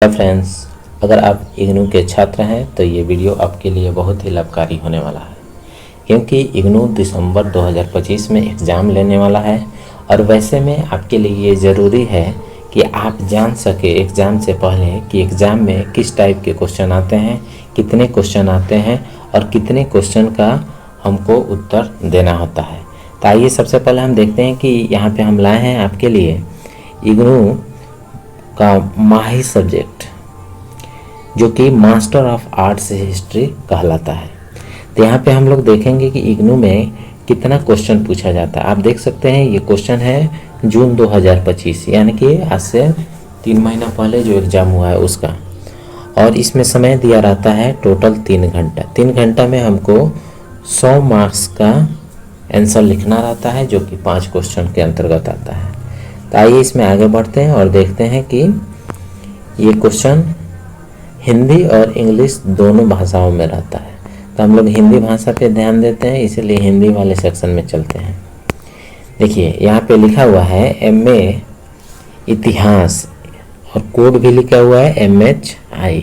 Hello friends, अगर आप इग्नू के छात्र हैं तो ये वीडियो आपके लिए बहुत ही लाभकारी होने वाला है, क्योंकि इग्नू दिसंबर 2025 में एग्ज़ाम लेने वाला है। और वैसे में आपके लिए ये ज़रूरी है कि आप जान सके एग्ज़ाम से पहले कि एग्ज़ाम में किस टाइप के क्वेश्चन आते हैं, कितने क्वेश्चन आते हैं और कितने क्वेश्चन का हमको उत्तर देना होता है। तो आइए सबसे पहले हम देखते हैं कि यहाँ पे हम लाए हैं आपके लिए इग्नू का माही सब्जेक्ट, जो कि मास्टर ऑफ आर्ट्स हिस्ट्री कहलाता है। तो यहाँ पे हम लोग देखेंगे कि इग्नू में कितना क्वेश्चन पूछा जाता है। आप देख सकते हैं ये क्वेश्चन है जून 2025, यानी कि आज से 3 महीना पहले जो एग्ज़ाम हुआ है उसका। और इसमें समय दिया रहता है टोटल 3 घंटा। 3 घंटा में हमको 100 मार्क्स का आंसर लिखना रहता है, जो कि 5 क्वेश्चन के अंतर्गत आता है। तो आइए इसमें आगे बढ़ते हैं और देखते हैं कि ये क्वेश्चन हिंदी और इंग्लिश दोनों भाषाओं में रहता है। तो हम लोग हिंदी भाषा पे ध्यान देते हैं, इसीलिए हिंदी वाले सेक्शन में चलते हैं। देखिए यहाँ पे लिखा हुआ है MA इतिहास और कोड भी लिखा हुआ है MHI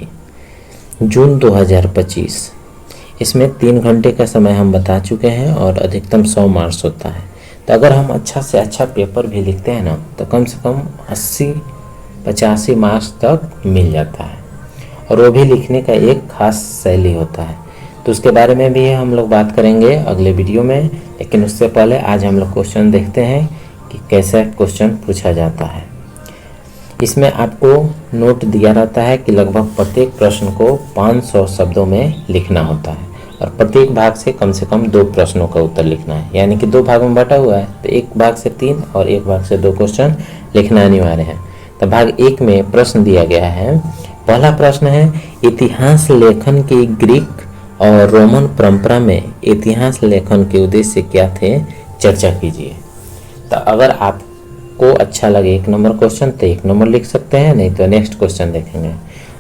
जून 2025। इसमें 3 घंटे का समय हम बता चुके हैं और अधिकतम 100 मार्क्स होता है। तो अगर हम अच्छा से अच्छा पेपर भी लिखते हैं ना, तो कम से कम 80-85 मार्क्स तक मिल जाता है। और वो भी लिखने का एक खास शैली होता है, तो उसके बारे में भी हम लोग बात करेंगे अगले वीडियो में। लेकिन उससे पहले आज हम लोग क्वेश्चन देखते हैं कि कैसे क्वेश्चन पूछा जाता है। इसमें आपको नोट दिया रहता है कि लगभग प्रत्येक प्रश्न को 500 शब्दों में लिखना होता है और प्रत्येक भाग से कम 2 प्रश्नों का उत्तर लिखना है। यानी कि 2 भागों में बांटा हुआ है, तो एक भाग से 3 और एक भाग से 2 क्वेश्चन लिखना अनिवार्य है। तो भाग 1 में प्रश्न दिया गया है। पहला प्रश्न है, इतिहास लेखन की ग्रीक और रोमन परंपरा में इतिहास लेखन के उद्देश्य क्या थे, चर्चा कीजिए। तो अगर आपको अच्छा लगे 1 नंबर क्वेश्चन तो 1 नंबर लिख सकते हैं, नहीं तो नेक्स्ट क्वेश्चन देखेंगे।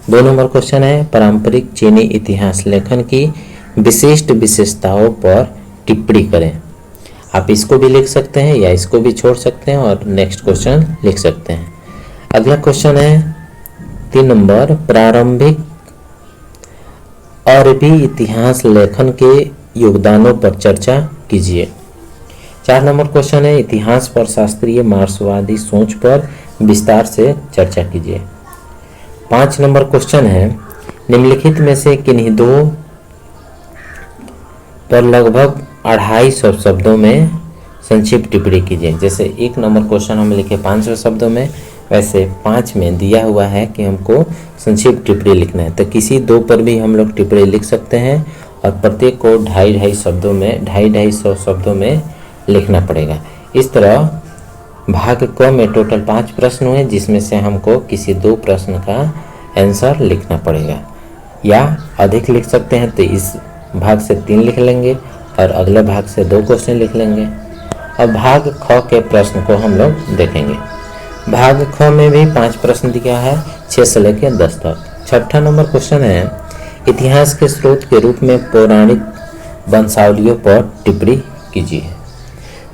2 नंबर क्वेश्चन है, पारंपरिक चीनी इतिहास लेखन की विशिष्ट विशेषताओं पर टिप्पणी करें। आप इसको भी लिख सकते हैं या इसको भी छोड़ सकते हैं और नेक्स्ट क्वेश्चन लिख सकते हैं। अगला क्वेश्चन है 3 नंबर, प्रारंभिक अरबी इतिहास लेखन के योगदानों पर चर्चा कीजिए। 4 नंबर क्वेश्चन है, इतिहास पर शास्त्रीय मार्क्सवादी सोच पर विस्तार से चर्चा कीजिए। 5 नंबर क्वेश्चन है, निम्नलिखित में से किन्हीं 2 पर लगभग 250 शब्दों में संक्षिप्त टिप्पणी कीजिए। जैसे 1 नंबर क्वेश्चन हम लिखे 500 शब्दों में, वैसे 5 में दिया हुआ है कि हमको संक्षिप्त टिप्पणी लिखना है। तो किसी 2 पर भी हम लोग टिप्पणी लिख सकते हैं और प्रत्येक को 250 शब्दों में 250 शब्दों में लिखना पड़ेगा। इस तरह भाग क में टोटल 5 प्रश्न हुए, जिसमें से हमको किसी 2 प्रश्न का आंसर लिखना पड़ेगा, या अधिक लिख सकते हैं तो इस भाग से 3 लिख लेंगे और अगले भाग से 2 क्वेश्चन लिख लेंगे। अब भाग ख के प्रश्न को हम लोग देखेंगे। भाग ख में भी 5 प्रश्न दिया है, 6 से लेकर 10 तक। 6ठा नंबर क्वेश्चन है, इतिहास के स्रोत के रूप में पौराणिक वंशावलियों पर टिप्पणी कीजिए।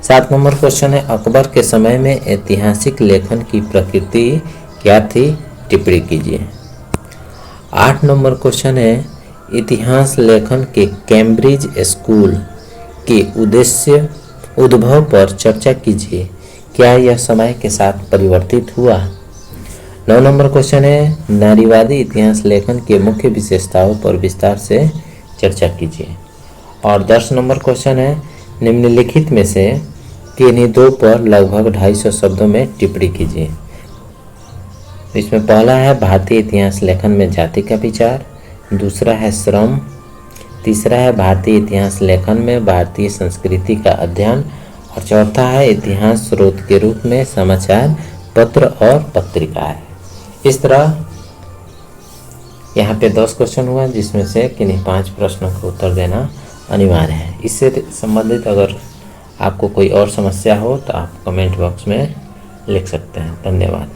7 नंबर क्वेश्चन है, अकबर के समय में ऐतिहासिक लेखन की प्रकृति क्या थी, टिप्पणी कीजिए। 8 नंबर क्वेश्चन है, इतिहास लेखन के कैम्ब्रिज स्कूल के उद्भव पर चर्चा कीजिए, क्या यह समय के साथ परिवर्तित हुआ। 9 नंबर क्वेश्चन है, नारीवादी इतिहास लेखन के मुख्य विशेषताओं पर विस्तार से चर्चा कीजिए। और 10 नंबर क्वेश्चन है, निम्नलिखित में से किन्हीं 2 पर लगभग 250 शब्दों में टिप्पणी कीजिए। इसमें पहला है भारतीय इतिहास लेखन में जाति का विचार, दूसरा है श्रम, तीसरा है भारतीय इतिहास लेखन में भारतीय संस्कृति का अध्ययन, और चौथा है इतिहास स्रोत के रूप में समाचार पत्र और पत्रिकाएं। इस तरह यहाँ पे 10 क्वेश्चन हुआ, जिसमें से किन्हीं 5 प्रश्नों का उत्तर देना अनिवार्य है। इससे संबंधित अगर आपको कोई और समस्या हो तो आप कमेंट बॉक्स में लिख सकते हैं। धन्यवाद।